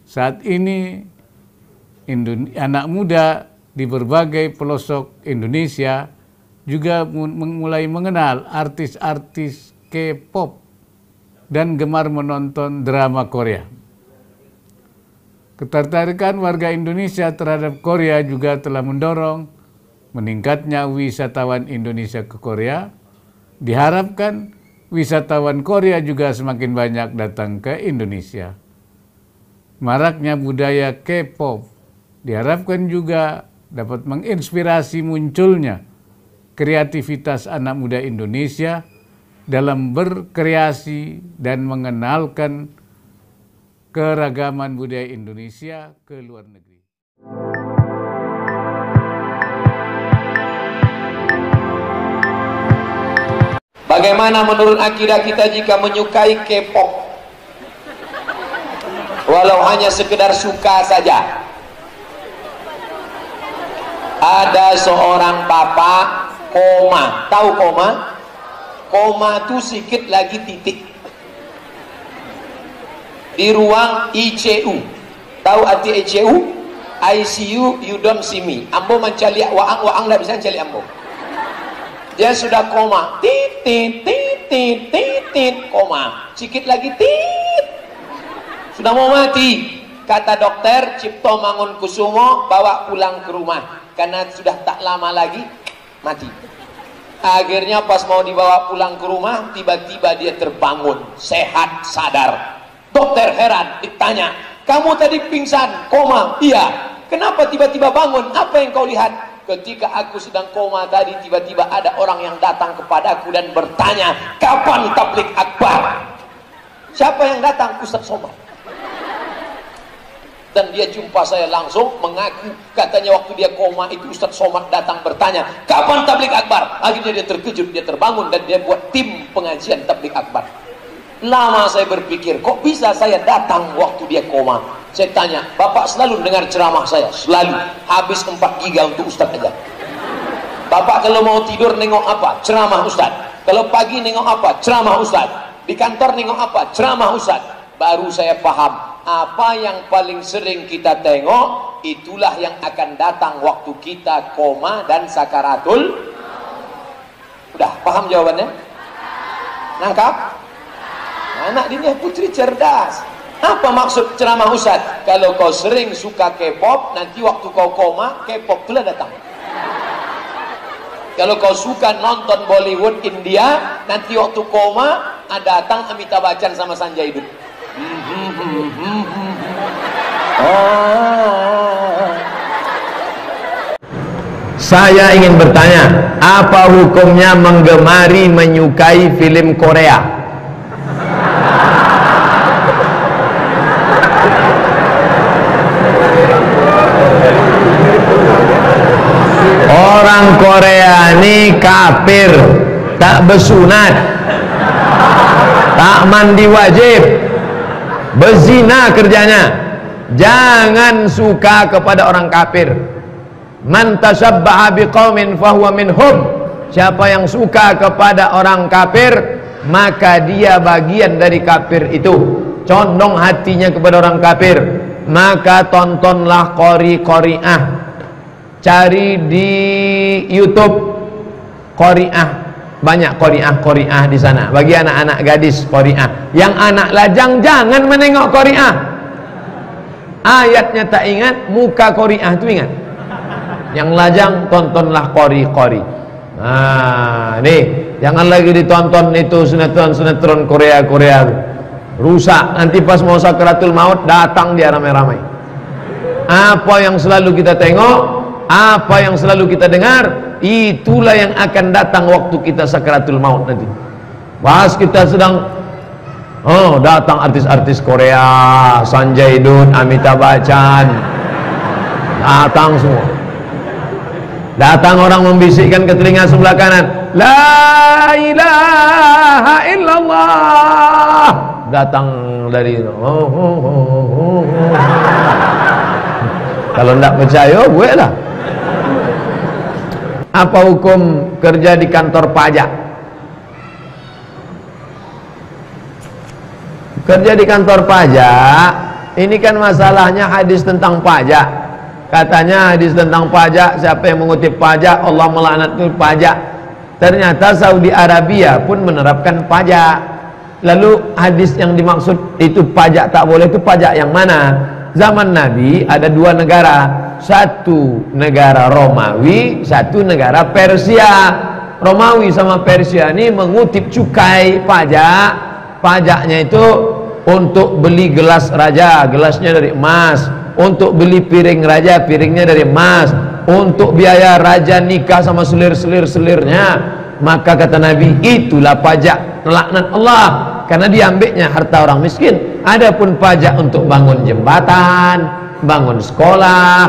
Saat ini anak muda di berbagai pelosok Indonesia juga mulai mengenal artis-artis K-pop dan gemar menonton drama Korea. Ketertarikan warga Indonesia terhadap Korea juga telah mendorong meningkatnya wisatawan Indonesia ke Korea. Diharapkan wisatawan Korea juga semakin banyak datang ke Indonesia. Maraknya budaya K-pop diharapkan juga dapat menginspirasi munculnya kreativitas anak muda Indonesia dalam berkreasi dan mengenalkan keragaman budaya Indonesia ke luar negeri. Bagaimana menurut akidah kita jika menyukai K-pop? Walau hanya sekedar suka saja. Ada seorang bapak koma. Tahu koma? Koma itu sikit lagi titik. Di ruang ICU. Tahu arti ICU? ICU, you don't see me. Ambo mencari waang tidak bisa mencari ambo. Dia sudah koma. Titit, titit, titit, koma. Sikit lagi tit. Sudah mau mati. Kata dokter Cipto Mangunkusumo, bawa pulang ke rumah karena sudah tak lama lagi mati. Akhirnya pas mau dibawa pulang ke rumah, tiba-tiba dia terbangun, sehat, sadar. Dokter heran, ditanya, kamu tadi pingsan, koma? Iya. Kenapa tiba-tiba bangun? Apa yang kau lihat? Ketika aku sedang koma tadi, tiba-tiba ada orang yang datang kepadaku dan bertanya, kapan tablik akbar? Siapa yang datang? Ustaz Somad. Dan dia jumpa saya langsung, mengaku katanya waktu dia koma itu Ustaz Somad datang bertanya, kapan tablik akbar? Akhirnya dia terkejut, dia terbangun dan dia buat tim pengajian tablik akbar. Lama saya berpikir, kok bisa saya datang waktu dia koma? Saya tanya, Bapak selalu dengar ceramah saya? Selalu. Habis 4 giga untuk Ustaz aja. Bapak kalau mau tidur nengok apa? Ceramah Ustaz. Kalau pagi nengok apa? Ceramah Ustaz. Di kantor nengok apa? Ceramah Ustaz. Baru saya paham, apa yang paling sering kita tengok, itulah yang akan datang waktu kita koma dan sakaratul. Udah paham jawabannya? Nangkap? Anak ini putri cerdas. Apa maksud ceramah Ustaz? Kalau kau sering suka K-pop, nanti waktu kau koma, K-pop itulah datang. Kalau kau suka nonton Bollywood India, nanti waktu koma, datang Amitabh Bachchan sama Sanjay Dutt. Saya ingin bertanya, apa hukumnya menggemari menyukai film Korea? Orang Korea ini kafir, tak bersunat, tak mandi wajib, berzina kerjanya. Jangan suka kepada orang kafir. Man tashabbaha biqaumin fahuwa minhum. Siapa yang suka kepada orang kafir, maka dia bagian dari kafir itu. Condong hatinya kepada orang kafir, maka tontonlah qori-qoriah. Cari di YouTube qoriah, banyak qoriah di sana. Bagi anak-anak gadis qoriah. Yang anak lajang jangan menengok qoriah. Ayatnya tak ingat, muka qoriah itu ingat. Yang lajang tontonlah qori-qori. Nah, nih jangan lagi ditonton itu sinetron Korea. Rusak. Nanti pas mau sakaratul maut datang dia ramai-ramai. Apa yang selalu kita tengok, apa yang selalu kita dengar, itulah yang akan datang waktu kita sakaratul maut nanti. Pas kita sedang datang artis-artis Korea, Sanjay Dutt, Amitabh Bachchan, datang semua. Datang orang membisikkan ke telinga sebelah kanan, la ilaha illallah. Datang dari kalau tidak percaya, gue lah. Apa hukum kerja di kantor pajak? Kerja di kantor pajak ini kan masalahnya hadis tentang pajak. Katanya hadis tentang pajak, siapa yang mengutip pajak Allah melaknat pajak. Ternyata Saudi Arabia pun menerapkan pajak. Lalu hadis yang dimaksud itu pajak tak boleh, itu pajak yang mana? Zaman Nabi ada dua negara, satu negara Romawi, satu negara Persia. Romawi sama Persia ini mengutip cukai pajak. Pajaknya itu untuk beli gelas raja, gelasnya dari emas. Untuk beli piring raja, piringnya dari emas. Untuk biaya raja nikah sama selir-selirnya, maka kata Nabi, itulah pajak laknat Allah, karena diambilnya harta orang miskin. Adapun pajak untuk bangun jembatan, bangun sekolah,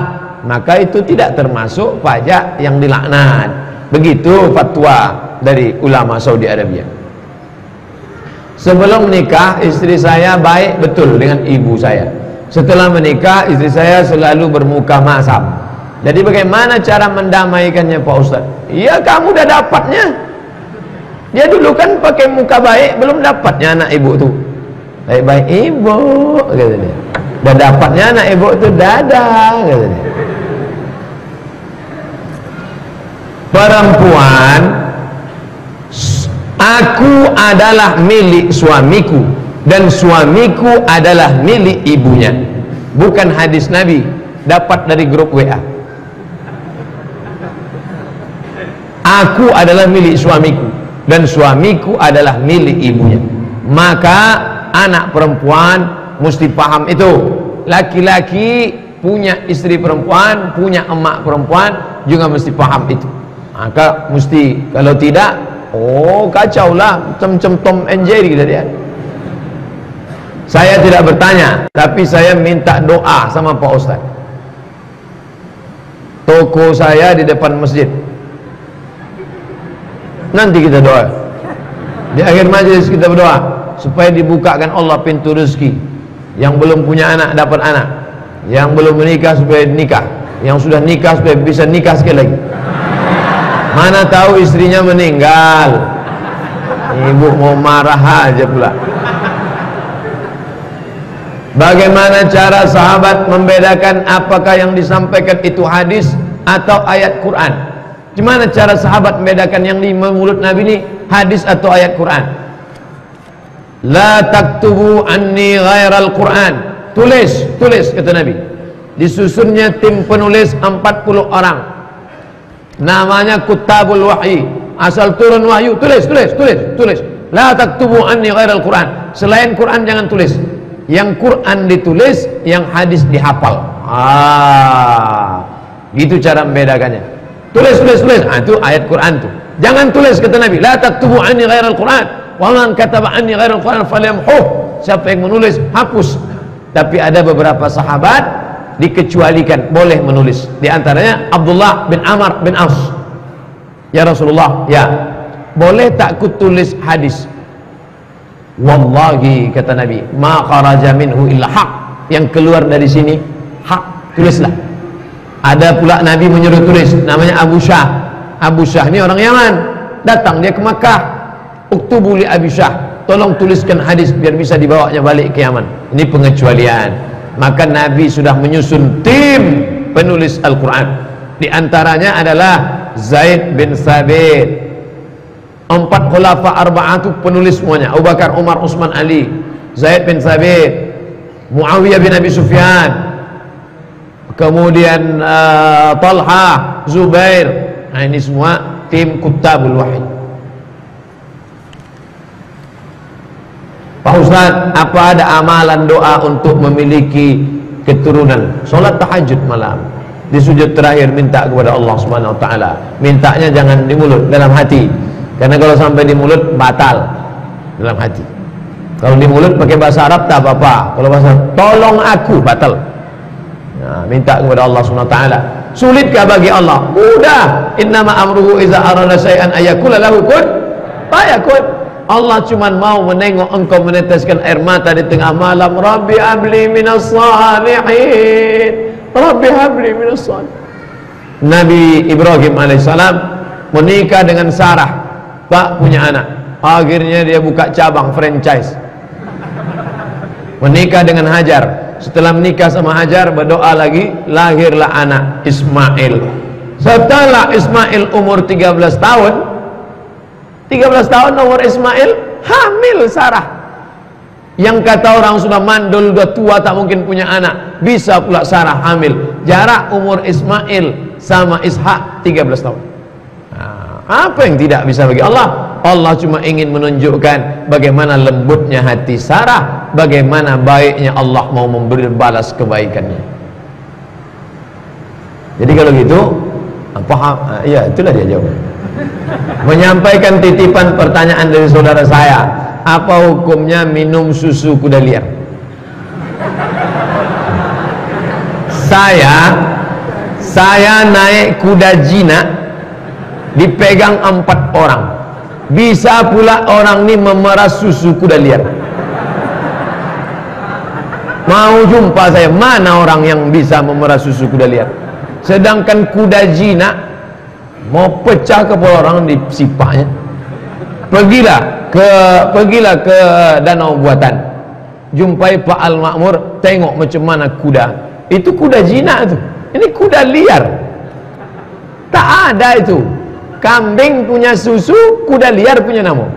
maka itu tidak termasuk pajak yang dilaknat. Begitu fatwa dari ulama Saudi Arabia. Sebelum menikah, istri saya baik betul dengan ibu saya. Setelah menikah, istri saya selalu bermuka masam. Jadi bagaimana cara mendamaikannya Pak Ustaz? Iya, kamu udah dapatnya. Dia dulu kan pakai muka baik, belum dapatnya anak ibu tuh. Baik-baik ibu, kata dia. Udah dapatnya anak ibu tuh, dadah, kata dia. Perempuan, aku adalah milik suamiku dan suamiku adalah milik ibunya. Bukan hadis Nabi, dapat dari grup WA. Aku adalah milik suamiku dan suamiku adalah milik ibunya. Maka anak perempuan mesti paham itu. Laki-laki punya istri perempuan, punya emak perempuan juga mesti paham itu. Maka mesti, kalau tidak, oh kacau lah, macam Tom and Jerry kita dia. Saya tidak bertanya, tapi saya minta doa sama Pak Ustaz. Toko saya di depan masjid. Nanti kita doa. Di akhir majelis kita berdoa supaya dibukakan Allah pintu rezeki. Yang belum punya anak dapat anak, yang belum menikah supaya nikah, yang sudah nikah supaya bisa nikah sekali lagi. Mana tahu istrinya meninggal, ibu mau marah aja pula. Bagaimana cara sahabat membedakan apakah yang disampaikan itu hadis atau ayat Quran? Gimana cara sahabat membedakan yang di mulut Nabi ini hadis atau ayat Quran? La taktubu anni ghairal Quran. Tulis kata Nabi. Disusunnya tim penulis 40 orang. Namanya Kutabul Wahyi. Asal turun wahyu, tulis. La taktubu anni ghairal Quran. Selain Quran jangan tulis. Yang Quran ditulis, yang hadis dihafal. Gitu cara membedakannya. Tulis. Itu ayat Quran tuh. Jangan tulis kata Nabi. La taktubu anni ghairal Quran. Wa man kataba anni ghairal Quran falyamhuh. Siapa yang menulis, hapus. Tapi ada beberapa sahabat dikecualikan boleh menulis. Di antaranya Abdullah bin Amr bin Aus. Ya Rasulullah, ya. Boleh tak ku tulis hadis? Wallahi kata Nabi, ma kharaja minhu illa haq. Yang keluar dari sini hak, tulislah. Ada pula Nabi menyuruh tulis, namanya Abu Syah. Abu Syah ini orang Yaman. Datang dia ke Makkah. Uktubu li Abi Syah. Tolong tuliskan hadis biar bisa dibawanya balik ke Yaman. Ini pengecualian. Maka Nabi sudah menyusun tim penulis Al-Quran. Di antaranya adalah Zaid bin Thabit. 4 khulafa arba'ah itu penulis semuanya. Abu Bakar, Umar, Utsman, Ali. Zaid bin Thabit, Muawiyah bin Abi Sufyan, kemudian Talha, Zubair. Nah ini semua tim Kutabul Wahyi. Pak Ustaz, apa ada amalan doa untuk memiliki keturunan? Solat tahajud malam, di sujud terakhir minta kepada Allah Subhanahu wa taala. Mintanya jangan di mulut, dalam hati. Karena kalau sampai di mulut batal, dalam hati. Kalau di mulut pakai bahasa Arab tak apa-apa. Kalau bahasa tolong aku, batal. Nah, minta kepada Allah Subhanahu wa taala. Sulitkah bagi Allah? Mudah. Innama amruhu iza arada syai'an ayyakula lahu kun fayakun. Allah cuma mau menengok engkau meneteskan air mata di tengah malam. Rabbi habli minas salihin. Rabbi habli minas salihin. Nabi Ibrahim alaihissalam menikah dengan Sarah, tak punya anak. Akhirnya dia buka cabang franchise. Menikah dengan Hajar, setelah menikah sama Hajar berdoa lagi, lahirlah anak Ismail. Setelah Ismail umur 13 tahun umur Ismail, hamil Sarah. Yang kata orang sudah mandul, sudah tua, tak mungkin punya anak, bisa pula Sarah hamil. Jarak umur Ismail sama Ishak 13 tahun. Apa yang tidak bisa bagi Allah? Allah cuma ingin menunjukkan bagaimana lembutnya hati Sarah, bagaimana baiknya Allah mau memberi balas kebaikannya. Jadi kalau gitu, paham? Ya, itulah dia jawab. Menyampaikan titipan pertanyaan dari saudara saya, apa hukumnya minum susu kuda liar? Saya naik kuda jinak, dipegang 4 orang. Bisa pula orang ini memeras susu kuda liar. Mau jumpa saya, mana orang yang bisa memeras susu kuda liar? Sedangkan kuda jinak mau pecah kepala orang disipaknya. Pergilah ke danau buatan, jumpai Pak Al-Makmur, tengok macam mana kuda. Itu kuda jinak itu. Ini kuda liar. Tak ada itu. Kambing punya susu, kuda liar punya nama.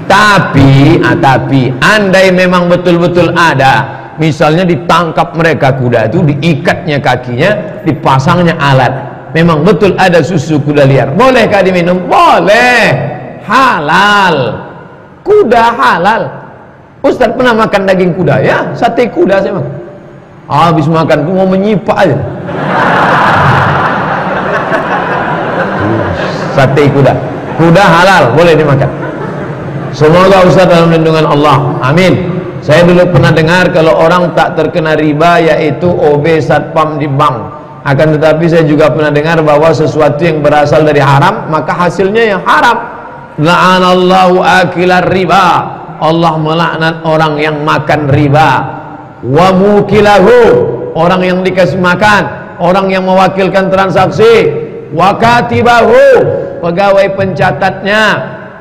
Tapi andai memang betul-betul ada, misalnya ditangkap mereka kuda itu, diikatnya kakinya, dipasangnya alat, memang betul ada susu kuda liar, bolehkah diminum? Boleh, halal. Kuda halal. Ustaz pernah makan daging kuda? Ya, sate kuda saya makan. Habis makan aku mau menyipak aja. Sate kuda, kuda halal, boleh dimakan. Semoga Ustaz dalam lindungan Allah, amin. Saya dulu pernah dengar kalau orang tak terkena riba yaitu OB satpam di bank. Akan tetapi saya juga pernah dengar bahwa sesuatu yang berasal dari haram maka hasilnya yang haram. La'anallahu akilar riba, Allah melaknat orang yang makan riba. Wa mukilahu, orang yang dikasih makan, orang yang mewakilkan transaksi. Wa katibahu, pegawai pencatatnya.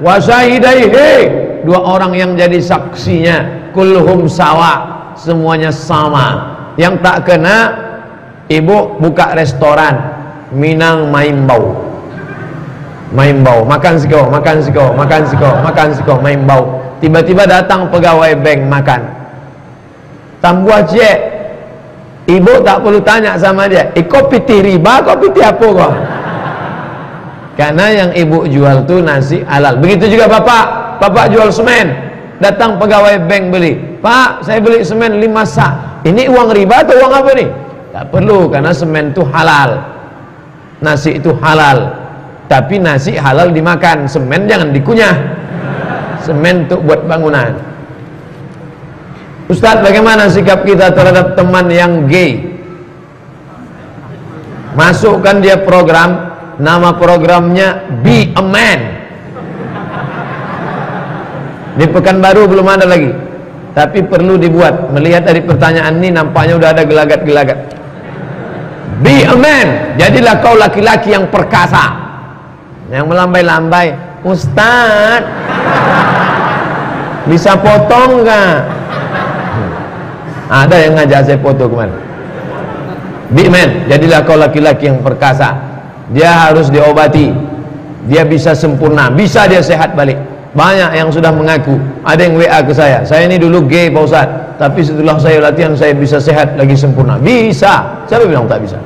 Wa syahidaihi, 2 orang yang jadi saksinya. Kulhum sawa, semuanya sama. Yang tak kena, ibu buka restoran Minang Maimbau, makan siko, Maimbau. Tiba-tiba datang pegawai bank makan, tambah cek. Ibu tak perlu tanya sama dia, kau piti riba, kau piti apa kau? Karena yang ibu jual tu nasi halal. Begitu juga bapak jual semen, datang pegawai bank beli, Pak saya beli semen 5 sak, ini uang riba atau uang apa nih? Tak perlu, karena semen itu halal, nasi itu halal. Tapi nasi halal dimakan, semen jangan dikunyah. Semen untuk buat bangunan. Ustaz, bagaimana sikap kita terhadap teman yang gay? Masukkan dia program, nama programnya Be a Man. Di Pekanbaru belum ada lagi, tapi perlu dibuat. Melihat dari pertanyaan ini nampaknya udah ada gelagat-gelagat. Be a man, jadilah kau laki-laki yang perkasa, yang melambai-lambai. Ustaz, bisa potong gak? Ada yang ngajak saya foto kemarin. Be a man, jadilah kau laki-laki yang perkasa. Dia harus diobati, dia bisa sempurna, bisa dia sehat balik. Banyak yang sudah mengaku, ada yang WA ke saya ini dulu gay Pak Ustaz, tapi setelah saya latihan saya bisa sehat lagi sempurna. Bisa, siapa bilang tak bisa?